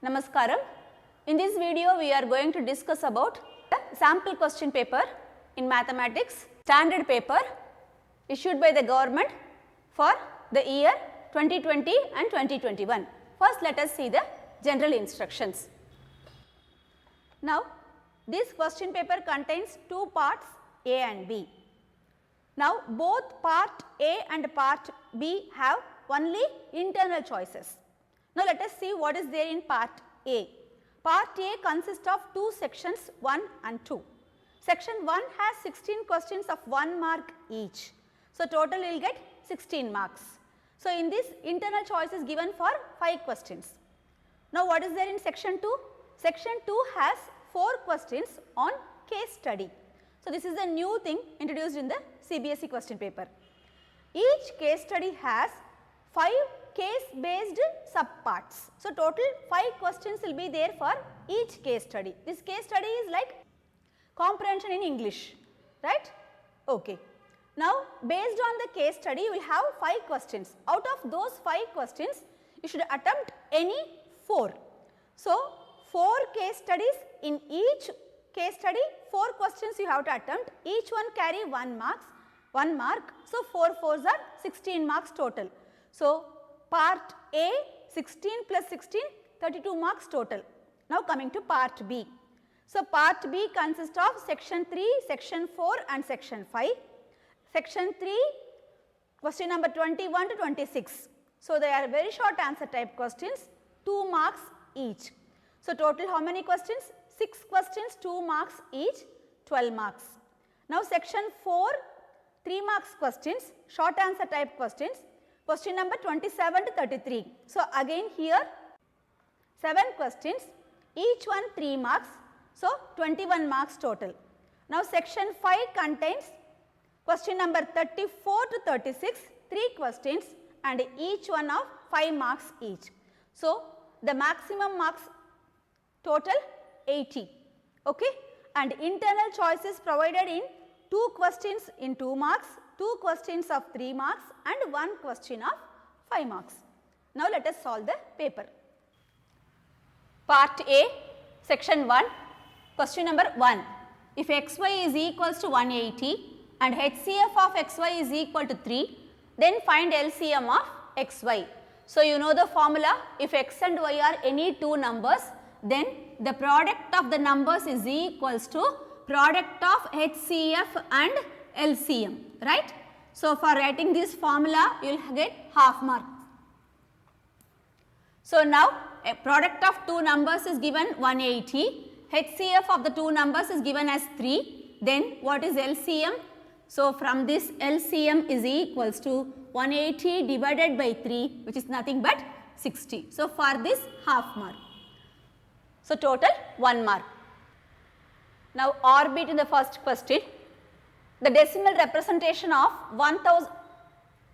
Namaskaram. In this video, we are going to discuss about a sample question paper in mathematics, standard paper issued by the government for the year 2020 and 2021. First, let us see the general instructions. Now, this question paper contains two parts A and B. Now, both part A and part B have only internal choices. Now, let us see what is there in part A. Part A consists of two sections 1 and 2. Section 1 has 16 questions of 1 mark each. So, total you will get 16 marks. So, in this internal choice is given for 5 questions. Now, what is there in section 2? Section 2 has 4 questions on case study. So, this is a new thing introduced in the CBSE question paper. Each case study has 5 case based subparts. So, total 5 questions will be there for each case study. This case study is like comprehension in English, right? Okay. Now, based on the case study, you will have 5 questions. Out of those 5 questions, you should attempt any 4. So, 4 case studies, in each case study 4 questions you have to attempt, each one carry 1 mark. So, 4 4s are 16 marks total. So, part A 16 plus 16 32 marks total. Now, coming to part B. So, part B consists of section 3, section 4 and section 5. Section 3 question number 21 to 26. So, they are very short answer type questions, 2 marks each. So, total how many questions? 6 questions, 2 marks each, 12 marks. Now, section 4 3 marks questions, short answer type questions, question number 27 to 33. So, again here 7 questions, each one 3 marks. So, 21 marks total. Now, section 5 contains question number 34 to 36, 3 questions and each one of 5 marks each. So, the maximum marks total 80, okay, and internal choices provided in 2 questions in 2 marks, 2 questions of 3 marks and 1 question of 5 marks. Now, let us solve the paper. Part A, section 1, question number 1. If xy is equals to 180 and HCF of xy is equal to 3, then find LCM of xy. So, you know the formula, if x and y are any 2 numbers, then the product of the numbers is equals to product of HCF and LCM, right. So, for writing this formula, you will get half mark. So, now a product of 2 numbers is given 180, HCF of the 2 numbers is given as 3, then what is LCM? So, from this LCM is equals to 180 divided by 3, which is nothing but 60. So, for this half mark. So, total 1 mark. Now, orbit in the first question. The decimal representation of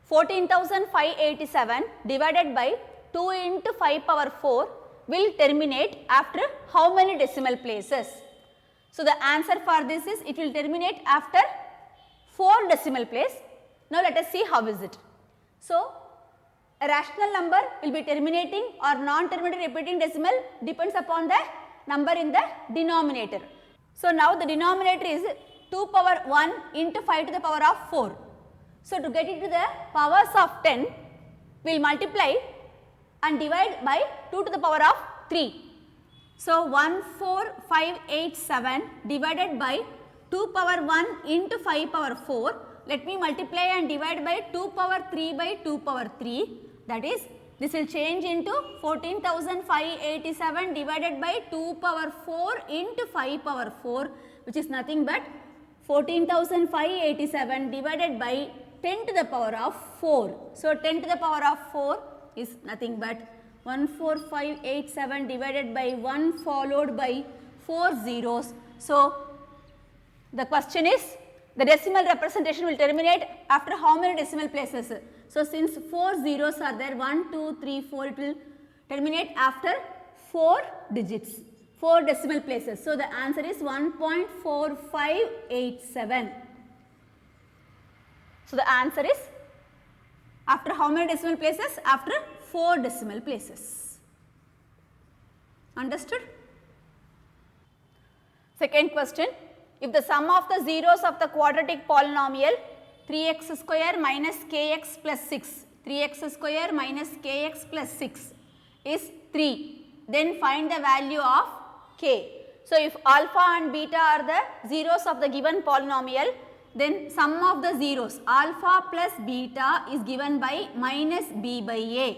14,587 divided by 2 into 5 power 4 will terminate after how many decimal places? So, the answer for this is it will terminate after 4 decimal place. Now, let us see how is it. So, a rational number will be terminating or non-terminating repeating decimal depends upon the number in the denominator. So, now the denominator is 2 power 1 into 5 to the power of 4. So, to get it to the powers of 10, we will multiply and divide by 2 to the power of 3. So, 14587 divided by 2 power 1 into 5 power 4. Let me multiply and divide by 2 power 3 by 2 power 3. That is, this will change into 14,587 divided by 2 power 4 into 5 power 4, which is nothing but 14,587 divided by 10 to the power of 4. So, 10 to the power of 4 is nothing but 14587 divided by 1 followed by 4 zeros. So, the question is the decimal representation will terminate after how many decimal places? So, since 4 zeros are there, 1, 2, 3, 4, it will terminate after 4 digits, 4 decimal places. So, the answer is 1.4587. So, the answer is after how many decimal places? After 4 decimal places. Understood? Second question, if the sum of the zeros of the quadratic polynomial 3x square minus kx plus 6, 3x square minus kx plus 6 is 3, then find the value of k. So, if alpha and beta are the zeros of the given polynomial, then sum of the zeros alpha plus beta is given by minus b by a.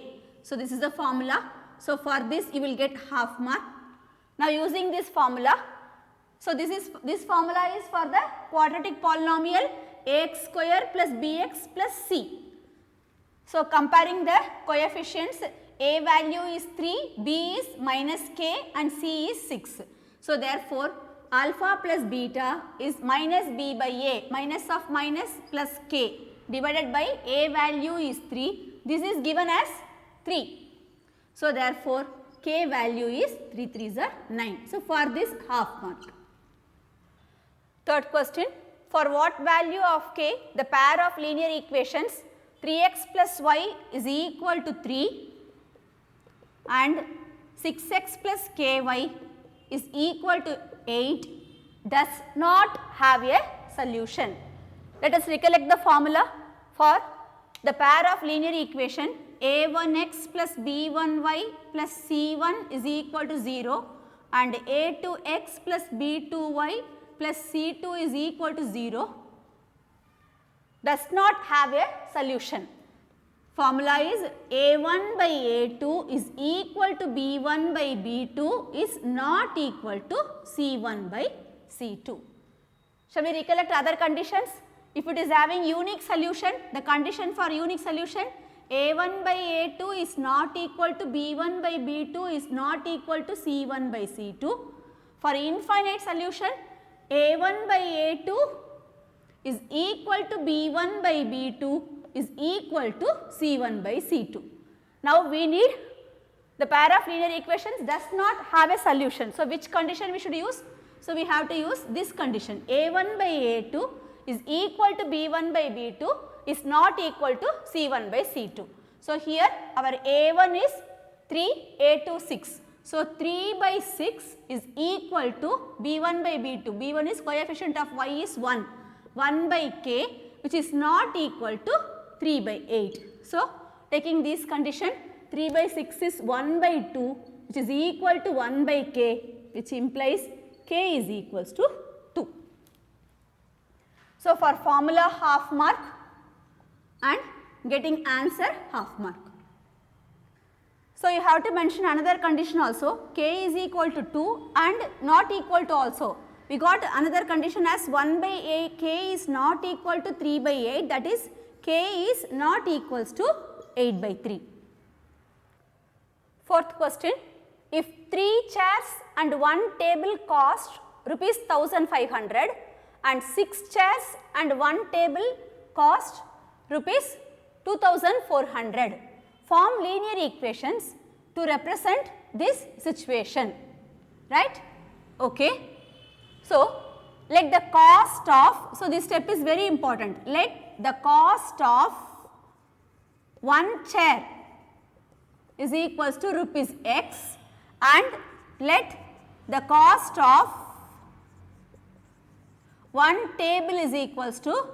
So, this is the formula. So, for this you will get half mark. Now, using this formula, so this formula is for the quadratic polynomial ax square plus bx plus c. So, comparing the coefficients, a value is 3, b is minus k and c is 6. So, therefore, alpha plus beta is minus b by a, minus of minus plus k divided by a value is 3. This is given as 3. So, therefore, k value is 3 3s are 9. So, for this half mark. Third question, for what value of k the pair of linear equations 3x plus y is equal to 3 and 6x plus ky is equal to 8 does not have a solution. Let us recollect the formula for the pair of linear equation a1x plus b1y plus c1 is equal to 0 and a2x plus b2y plus c2 is equal to 0 does not have a solution. Formula is a1 by a2 is equal to b1 by b2 is not equal to c1 by c2. Shall we recollect other conditions? If it is having unique solution, the condition for unique solution a1 by a2 is not equal to b1 by b2 is not equal to c1 by c2. For infinite solution a1 by a2 is equal to b1 by b2 is equal to c1 by c2. Now, we need the pair of linear equations does not have a solution. So, which condition we should use? So, we have to use this condition a1 by a2 is equal to b1 by b2 is not equal to c1 by c2. So, here our a1 is 3, a2 6. So, 3 by 6 is equal to b1 by b2, b1 is coefficient of y is 1, 1 by k which is not equal to 3 by 8. So, taking this condition 3 by 6 is 1 by 2 which is equal to 1 by k which implies k is equals to 2. So, for formula half mark and getting answer half mark. So, you have to mention another condition also k is equal to 2 and not equal to also. We got another condition as 1 by a k is not equal to 3 by 8, that is k is not equals to 8 by 3. Fourth question, if 3 chairs and 1 table cost rupees 1500 and 6 chairs and 1 table cost rupees 2400, form linear equations to represent this situation, right? Okay. So, let the cost of, so this step is very important, let the cost of 1 chair is equals to rupees x and let the cost of 1 table is equals to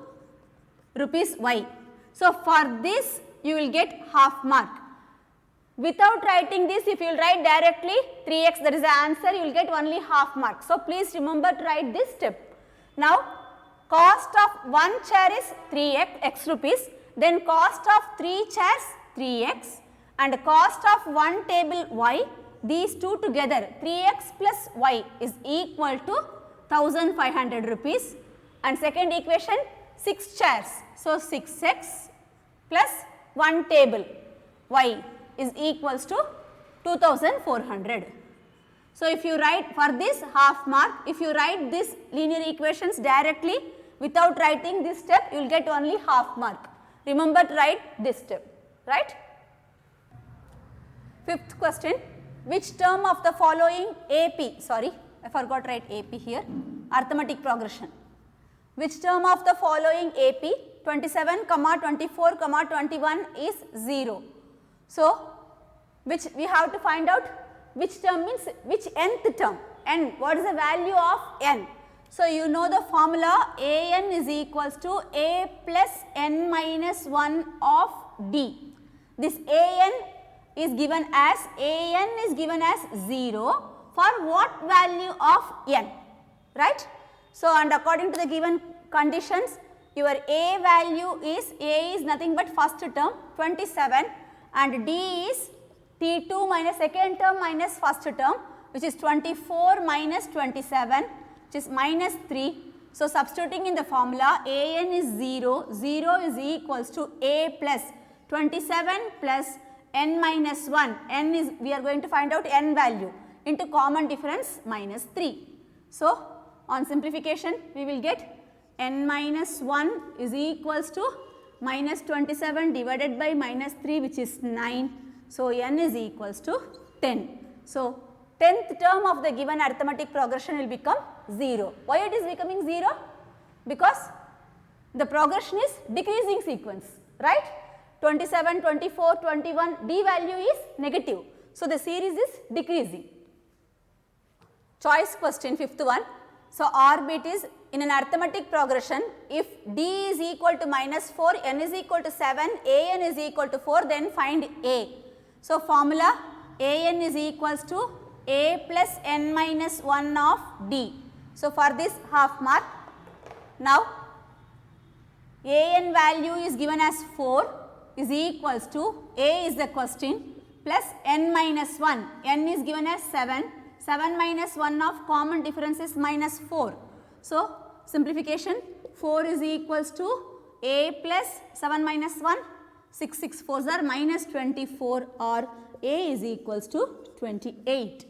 rupees y. So, for this you will get half mark. Without writing this, if you will write directly 3x, that is the answer, you will get only half mark. So, please remember to write this step. Now, cost of 1 chair is 3x x rupees, then cost of 3 chairs 3x and cost of 1 table y, these two together 3x plus y is equal to 1500 rupees and second equation 6 chairs. So, 6x plus 1 table y is equals to 2400. So, if you write for this half mark, if you write this linear equations directly without writing this step, you will get only half mark. Remember to write this step, right? Fifth question, which term of the following AP, sorry I forgot to write AP here, arithmetic progression. Which term of the following AP 27, 24, 21 is 0. So, which we have to find out which term means which nth term, n, what is the value of n? So, you know the formula a n is equals to a plus n minus 1 of d. This a n is given as 0 for what value of n, right? So, and according to the given conditions, your a value is, a is nothing but first term 27 and d is t2 minus second term minus first term, which is 24 minus 27, which is minus 3. So, substituting in the formula a n is 0, 0 is equals to a plus 27 plus n minus 1, n is, we are going to find out n value into common difference minus 3. So, on simplification we will get n minus 1 is equals to minus 27 divided by minus 3, which is 9. So, n is equals to 10. So, 10th term of the given arithmetic progression will become 0. Why it is becoming 0? Because the progression is decreasing sequence, right? 27, 24, 21, d value is negative. So, the series is decreasing. Choice question, 5th one. So, orbit is in an arithmetic progression, if d is equal to minus 4, n is equal to 7, a n is equal to 4, then find a. So, formula a n is equals to a plus n minus 1 of d. So, for this half mark, now a n value is given as 4 is equals to, a is the question, plus n minus 1, n is given as 7, 7 minus 1 of common difference is minus 4. So, simplification, 4 is equals to a plus 7 minus 1, 6 4s are minus 24 or a is equals to 28.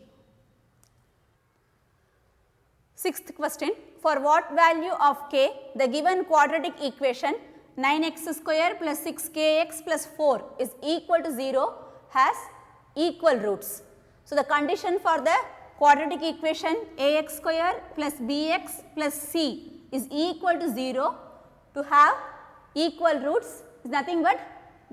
6th question, for what value of k the given quadratic equation 9x square plus 6kx plus 4 is equal to 0 has equal roots. So, the condition for the quadratic equation ax square plus bx plus c is equal to 0 to have equal roots is nothing but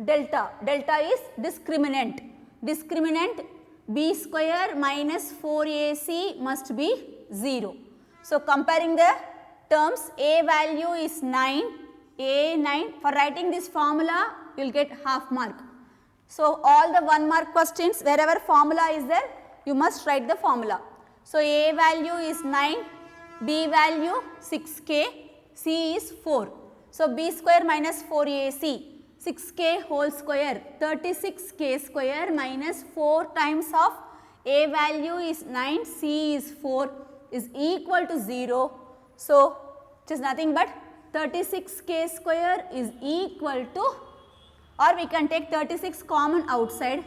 delta. Delta is discriminant. Discriminant b square minus 4ac must be 0. So, comparing the terms, a value is 9, a 9. For writing this formula, you will get half mark. So, all the 1 mark questions, wherever formula is there, you must write the formula. So, a value is 9, b value 6k, c is 4. So, b square minus 4ac, 6k whole square, 36k square minus 4 times of a value is 9, c is 4 is equal to 0. So, it is nothing but 36k square is equal to, or we can take 36 common outside,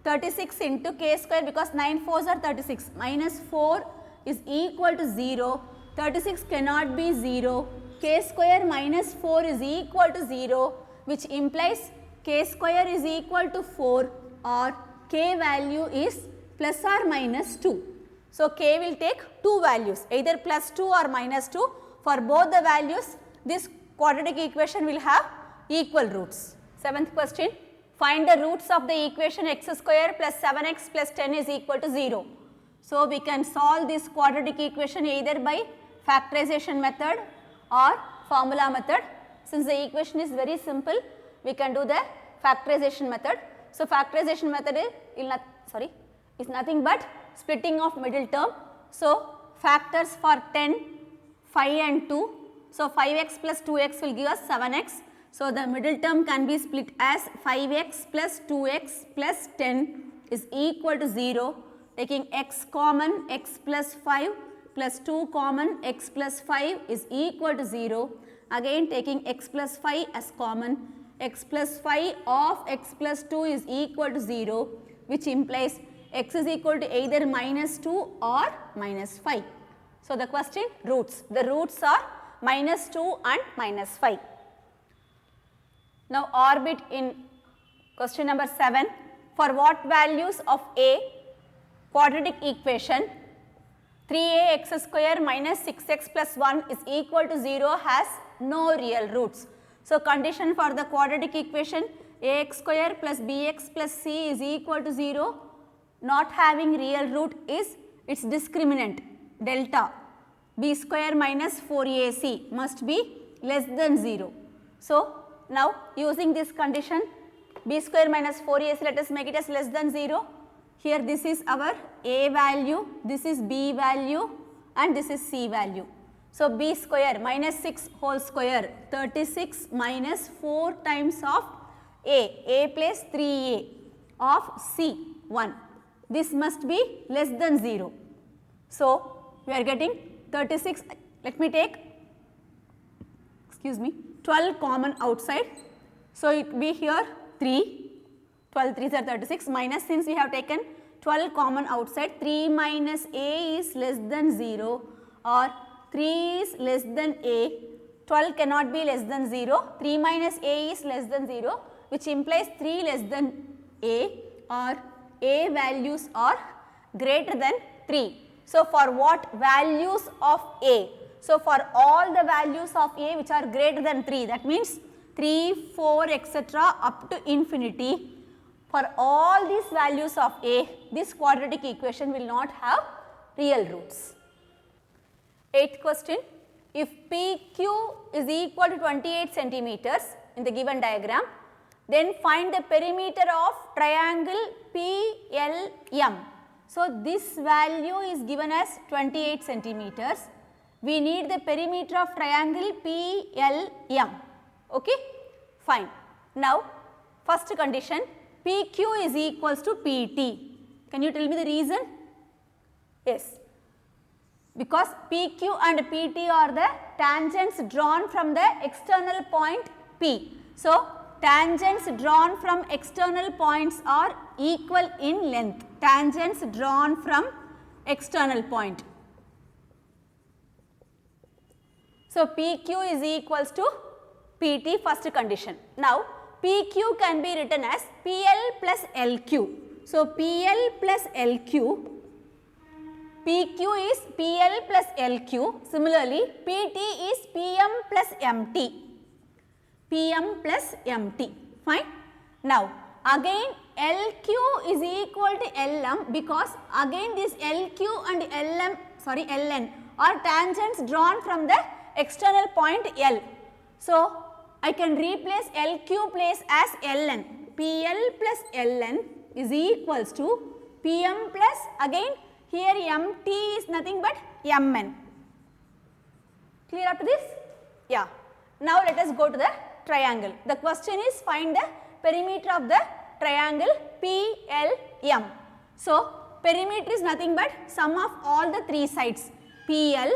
36 into k square because 9 4s are 36 minus 4 is equal to 0, 36 cannot be 0, k square minus 4 is equal to 0, which implies k square is equal to 4 or k value is plus or minus 2. So, k will take 2 values either plus 2 or minus 2. For both the values, this quadratic equation will have equal roots. 7th question, find the roots of the equation x square plus 7x plus 10 is equal to 0. So, we can solve this quadratic equation either by factorization method or formula method. Since the equation is very simple, we can do the factorization method. So, factorization method is nothing but splitting of middle term. So, factors for 10, 5 and 2. So, 5x plus 2x will give us 7x. So, the middle term can be split as 5x plus 2x plus 10 is equal to 0. Taking x common, x plus 5 plus 2 common, x plus 5 is equal to 0. Again taking x plus 5 as common, x plus 5 of x plus 2 is equal to 0, which implies x is equal to either minus 2 or minus 5. So, the question roots, the roots are minus 2 and minus 5. Now, orbit in question number 7, for what values of a quadratic equation 3ax square minus 6x plus 1 is equal to 0 has no real roots. So, condition for the quadratic equation ax square plus bx plus c is equal to 0 not having real root is its discriminant delta b square minus 4ac must be less than 0. So, now using this condition b square minus 4ac, let us make it as less than 0. Here this is our a value, this is b value and this is c value. So, b square minus 6 whole square 36 minus 4 times of a plus 3a of c 1. This must be less than 0. So, we are getting 36, let me take 12 common outside. So, it will be here 3, 12 3s are 36 minus, since we have taken 12 common outside, 3 minus a is less than 0 or 3 is less than a, 12 cannot be less than 0, 3 minus a is less than 0, which implies 3 less than a or a values are greater than 3. So, for what values of a? So, for all the values of a which are greater than 3, that means 3, 4 etc. up to infinity, for all these values of a, this quadratic equation will not have real roots. 8th question, if PQ is equal to 28 centimeters in the given diagram, then find the perimeter of triangle PLM. So, this value is given as 28 centimeters. We need the perimeter of triangle PLM. Okay? Fine. Now, first condition, PQ is equals to PT. Can you tell me the reason? Yes. Because PQ and PT are the tangents drawn from the external point P. So, tangents drawn from external points are equal in length. Tangents drawn from external point. So, PQ is equals to PT, first condition. Now, PQ can be written as PL plus LQ. So, PL plus LQ, PQ is PL plus LQ. Similarly, PT is PM plus MT. PM plus MT. Fine. Now, again LQ is equal to LM, because again this LQ and LN are tangents drawn from the external point L. So, I can replace LQ place as LN. PL plus LN is equals to PM plus, again here MT is nothing but MN. Clear up to this? Yeah. Now, let us go to the triangle. The question is find the perimeter of the triangle PLM. So, perimeter is nothing but sum of all the three sides, PL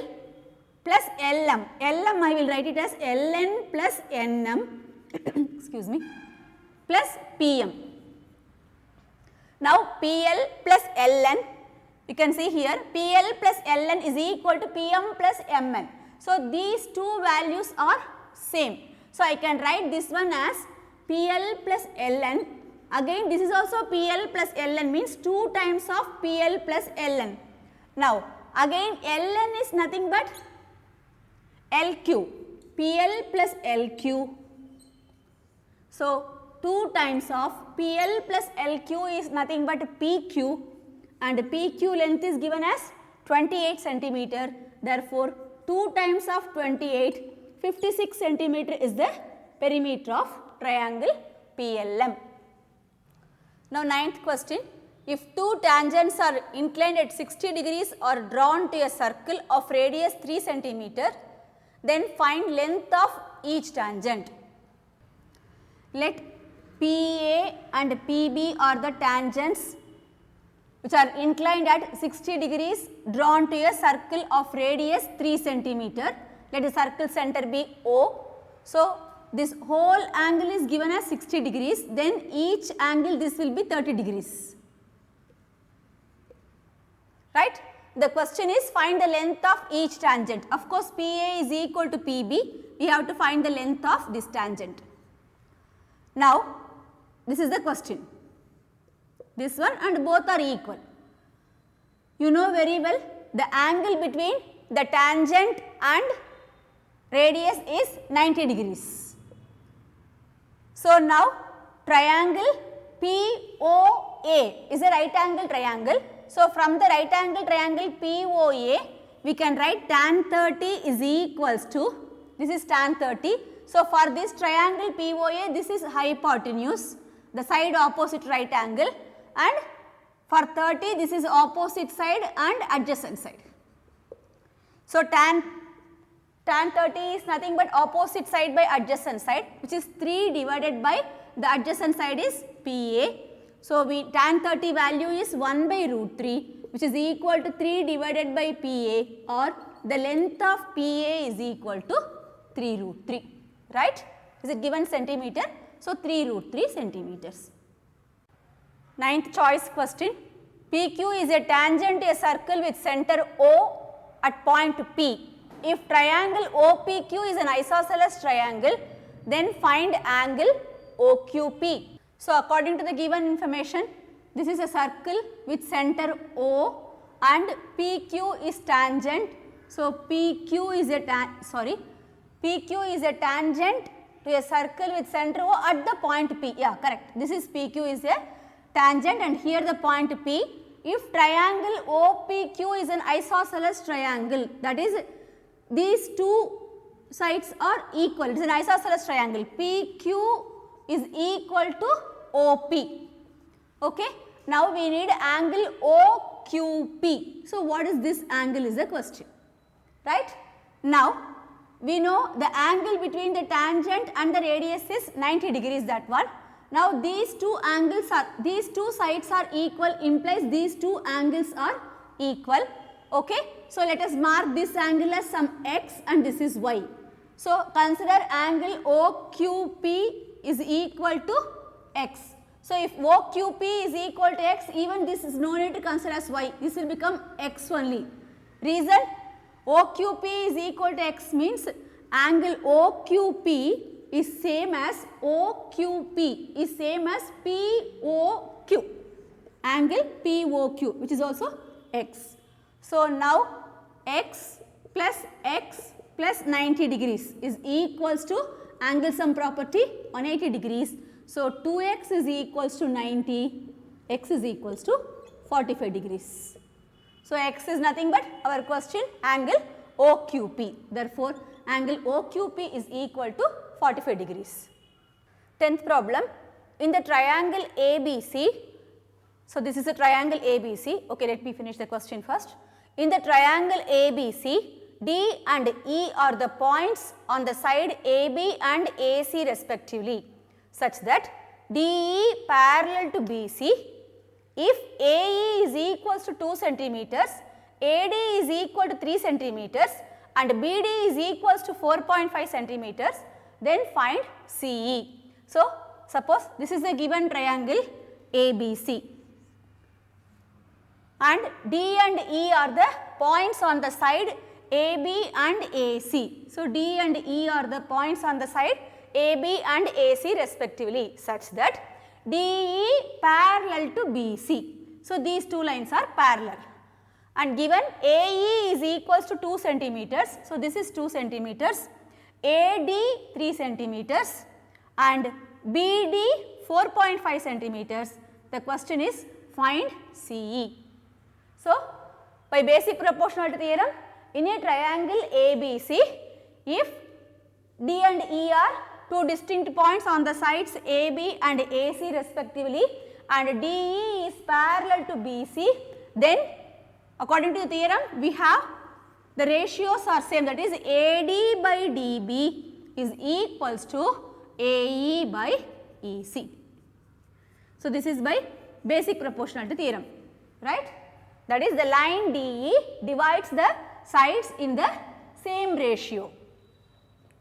plus LM. LM I will write it as LN plus NM excuse me, plus PM. Now, PL plus LN, you can see here PL plus LN is equal to PM plus MN. So, these two values are same. So, I can write this one as PL plus LN. Again this is also PL plus LN, means 2 times of PL plus LN. Now, again LN is nothing but LQ, PL plus LQ. So, 2 times of PL plus LQ is nothing but PQ, and PQ length is given as 28 centimeter. Therefore, 2 times of 28, 56 centimeter is the perimeter of triangle PLM. Now, 9th question, if two tangents are inclined at 60 degrees or drawn to a circle of radius 3 centimeter, then find length of each tangent. Let PA and PB are the tangents which are inclined at 60 degrees drawn to a circle of radius 3 centimeter. Let the circle center be O. So, this whole angle is given as 60 degrees, then each angle this will be 30 degrees. Right? The question is find the length of each tangent. Of course, PA is equal to PB, we have to find the length of this tangent. Now, this is the question. This one and both are equal. You know very well the angle between the tangent and radius is 90 degrees. So, now triangle POA POA is a right angle triangle. So, from the right angle triangle POA, we can write tan 30 is equals to, this is tan 30. So, for this triangle POA, this is hypotenuse, the side opposite right angle, and for 30, this is opposite side and adjacent side. So, tan 30 is nothing but opposite side by adjacent side, which is 3 divided by the adjacent side is PA. So, tan 30 value is 1 by root 3, which is equal to 3 divided by PA, or the length of PA is equal to 3 root 3, right? Is it given centimeter? So, 3 root 3 centimeters. Ninth choice question. PQ is a tangent to a circle with center O at point P. If triangle OPQ is an isosceles triangle, then find angle OQP. So, according to the given information, this is a circle with center O and PQ is tangent. So, PQ is a tangent to a circle with center O at the point P. Yeah, correct. This is PQ is a tangent and here the point P. If triangle OPQ is an isosceles triangle, that is these two sides are equal, it is an isosceles triangle, PQ is equal to OP. Okay. Now, we need angle OQP. So, what is this angle is the question, right. Now, we know the angle between the tangent and the radius is 90 degrees, that one. Now, these two sides are equal, implies these two angles are equal. Okay. So, let us mark this angle as some x and this is y. So, consider angle OQP is equal to x. So, if OQP is equal to x, even this is no need to consider as y, this will become x only. Reason, OQP is equal to x means angle OQP is same as OQP is same as POQ, angle POQ, which is also x. So, now x plus 90 degrees is equals to angle sum property 180 degrees. So, 2x is equals to 90, x is equals to 45 degrees. So, x is nothing but our question angle OQP. Therefore, angle OQP is equal to 45 degrees. 10th problem, in the triangle ABC, so this is a triangle ABC, okay, let me finish the question first. In the triangle ABC, D and E are the points on the side AB and AC respectively, such that DE parallel to BC. If AE is equals to 2 centimeters, AD is equal to 3 centimeters and BD is equals to 4.5 centimeters, then find CE. So, suppose this is a given triangle ABC and D and E are the points on the side AB and AC. So, D and E are the points on the side AB and AC respectively, such that DE parallel to BC. So, these two lines are parallel and given AE is equals to 2 centimeters. So, this is 2 centimeters, AD 3 centimeters and BD 4.5 centimeters. The question is find CE. So, by basic proportionality theorem, in a triangle ABC, if D and E are two distinct points on the sides AB and AC respectively and DE is parallel to BC, then according to the theorem we have the ratios are same, that is AD by DB is equals to AE by EC. So, this is by basic proportionality theorem, right. That is the line DE divides the sides in the same ratio,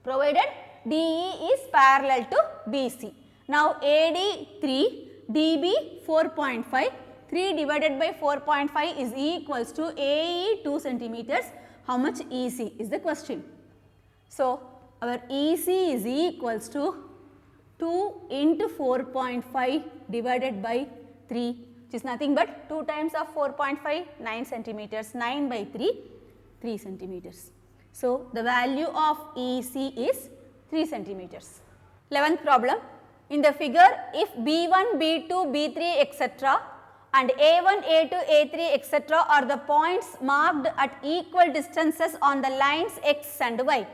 provided DE is parallel to BC. Now, AD 3, DB 4.5, 3 divided by 4.5 is equals to AE 2 centimeters. How much EC is the question. So, our EC is equals to 2 into 4.5 divided by 3, which is nothing but 2 times of 4.5, 9 centimeters, 9 by 3, 3 centimeters. So, the value of EC is 3 centimeters. 11th problem, In the figure, if B1, B2, B3 etc. and A1, A2, A3 etc. are the points marked at equal distances on the lines x and y.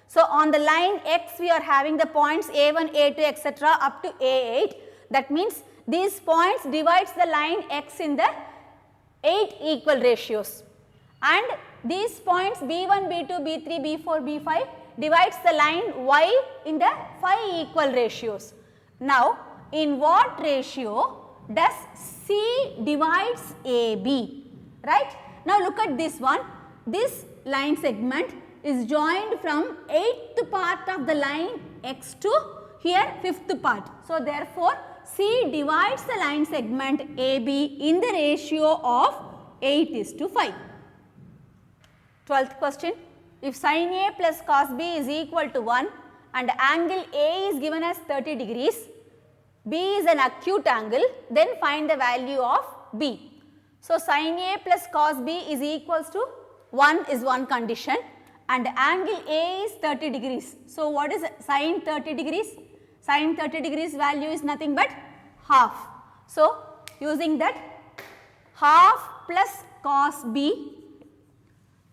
So, on the line x we are having the points A1, A2 etc. up to A8. That means these points divides the line x in the 8 equal ratios, and these points B1, B2, B3, B4, B5 divides the line y in the 5 equal ratios. Now, in what ratio does C divides AB, right? Now, look at this one. This line segment is joined from 8th part of the line x to here 5th part. So, therefore, C divides the line segment AB in the ratio of 8:5. 12th question. If sin A plus cos B is equal to 1 and angle A is given as 30 degrees, B is an acute angle, then find the value of B. So, sin A plus cos B is equals to 1 is one condition and angle A is 30 degrees. So, what is sin 30 degrees? Sin 30 degrees value is nothing but half. So, using that, half plus cos B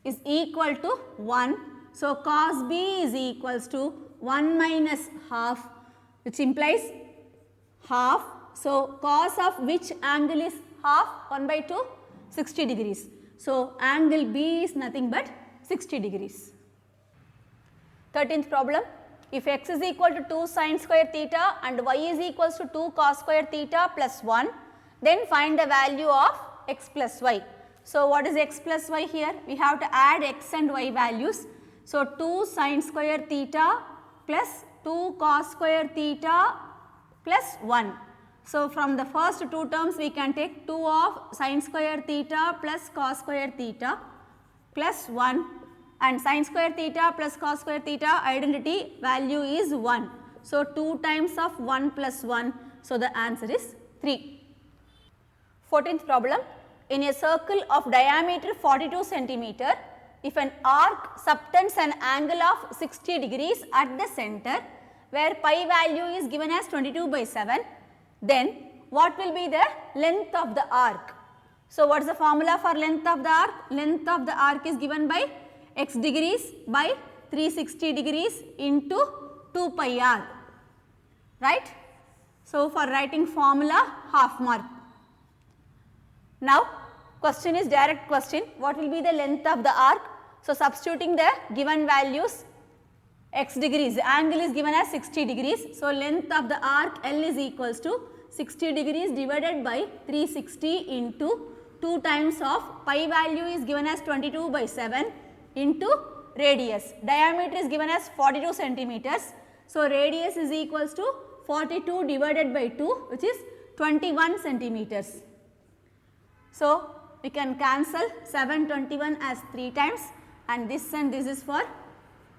is equal to 1. So, cos B is equals to 1 minus half, which implies half. So, cos of which angle is half? 1 by 2, 60 degrees. So, angle B is nothing but 60 degrees. 13th problem. If x is equal to 2 sin square theta and y is equals to 2 cos square theta plus 1, then find the value of x plus y. So, what is x plus y here? We have to add x and y values. So, 2 sin square theta plus 2 cos square theta plus 1. So, from the first two terms we can take 2 of sin square theta plus cos square theta plus 1, and sin square theta plus cos square theta identity value is 1. So, 2 times of 1 plus 1. So, the answer is 3. 14th problem. In a circle of diameter 42 centimeter, if an arc subtends an angle of 60 degrees at the center, where pi value is given as 22/7, then what will be the length of the arc? So, what is the formula for length of the arc? Length of the arc is given by x degrees by 360 degrees into 2 pi r, right? So, for writing formula, half mark. Now, question is direct question. What will be the length of the arc? So, substituting the given values, x degrees, angle is given as 60 degrees. So, length of the arc L is equals to 60 degrees divided by 360 into 2 times of pi value is given as 22/7 into radius. Diameter is given as 42 centimeters. So, radius is equals to 42 divided by 2, which is 21 centimeters. So, we can cancel 721 as 3 times and this is for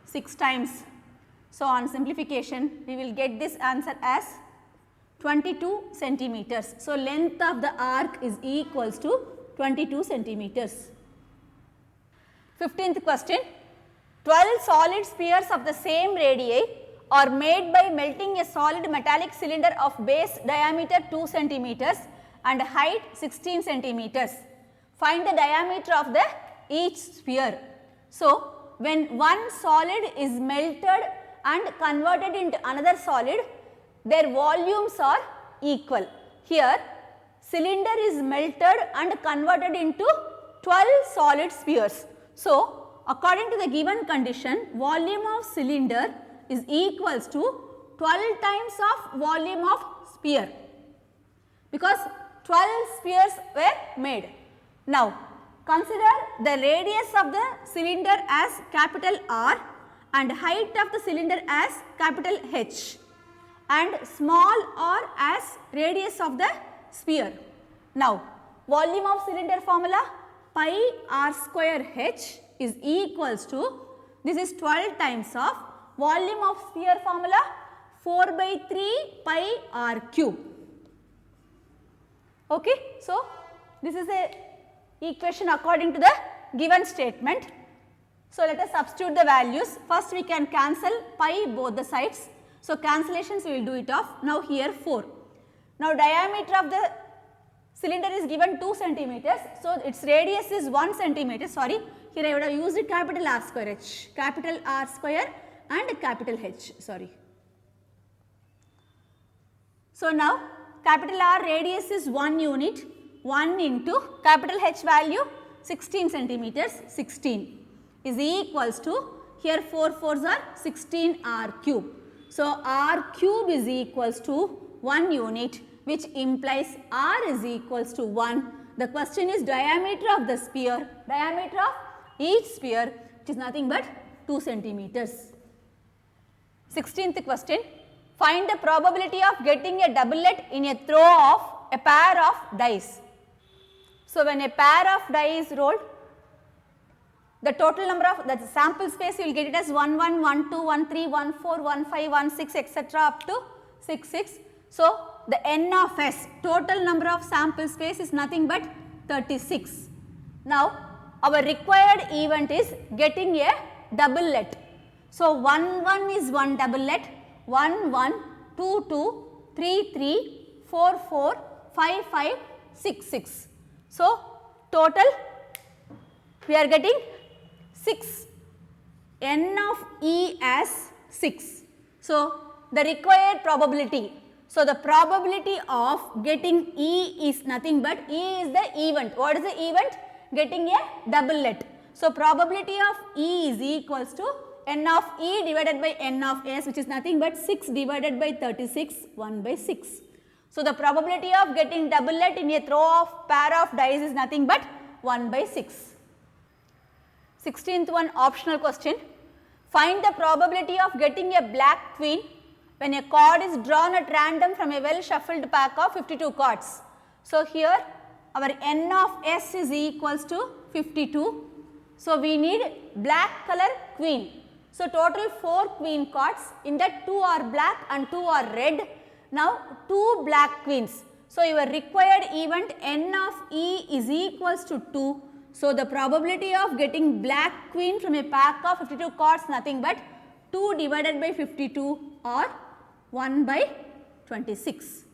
6 times. So, on simplification we will get this answer as 22 centimeters. So, length of the arc is equals to 22 centimeters. 15th question. 12 solid spheres of the same radii are made by melting a solid metallic cylinder of base diameter 2 centimeters and height 16 centimeters. Find the diameter of the each sphere. So, when one solid is melted and converted into another solid, their volumes are equal. Here, cylinder is melted and converted into 12 solid spheres. So, according to the given condition, volume of cylinder is equals to 12 times of volume of sphere, because 12 spheres were made. Now, consider the radius of the cylinder as capital R and height of the cylinder as capital H and small r as radius of the sphere. Now, volume of cylinder formula, pi r square H is equals to, this is 12 times of volume of sphere formula, 4/3 pi r cube. Okay. So, this is a equation according to the given statement. So, let us substitute the values. First we can cancel pi both the sides. So, cancellations we will do it off. Now, here 4. Now, diameter of the cylinder is given 2 centimeters. So, its radius is 1 centimeter. Sorry, here I would have used capital R square H, capital R square and capital H. Sorry. So, now capital R radius is 1 unit, 1 into capital H value 16 centimeters, 16 is equals to, here 4 4s are 16 R cube. So, R cube is equals to 1 unit, which implies R is equals to 1. The question is diameter of the sphere, diameter of each sphere, which is nothing but 2 centimeters. 16th question, find the probability of getting a doublet in a throw of a pair of dice. So, when a pair of die is rolled, the total number of the sample space you will get it as 1 1, 1 2, 1 3, 1 4, 1 5, 1 6 etc. up to 6 6. So, the n of s total number of sample space is nothing but 36. Now, our required event is getting a doublet. So, 1 1 is 1 doublet, 1 1, 2 2, 3 3, 4 4, 5 5, 6 6. So, total we are getting 6, n of E as 6. So, the required probability. So, the probability of getting E is nothing but E is the event. What is the event? Getting a doublet. So, probability of E is equals to n of E divided by n of S, which is nothing but 6 divided by 36, 1 by 6. So, the probability of getting doublet in a throw of pair of dice is nothing but 1 by 6. 16th one optional question, find the probability of getting a black queen when a card is drawn at random from a well shuffled pack of 52 cards. So, here our n of S is equals to 52. So, we need black color queen. So, total 4 queen cards, in that 2 are black and 2 are red. Now, 2 black queens. So, your required event n of E is equals to 2. So, the probability of getting black queen from a pack of 52 cards nothing but 2 divided by 52 or 1 by 26.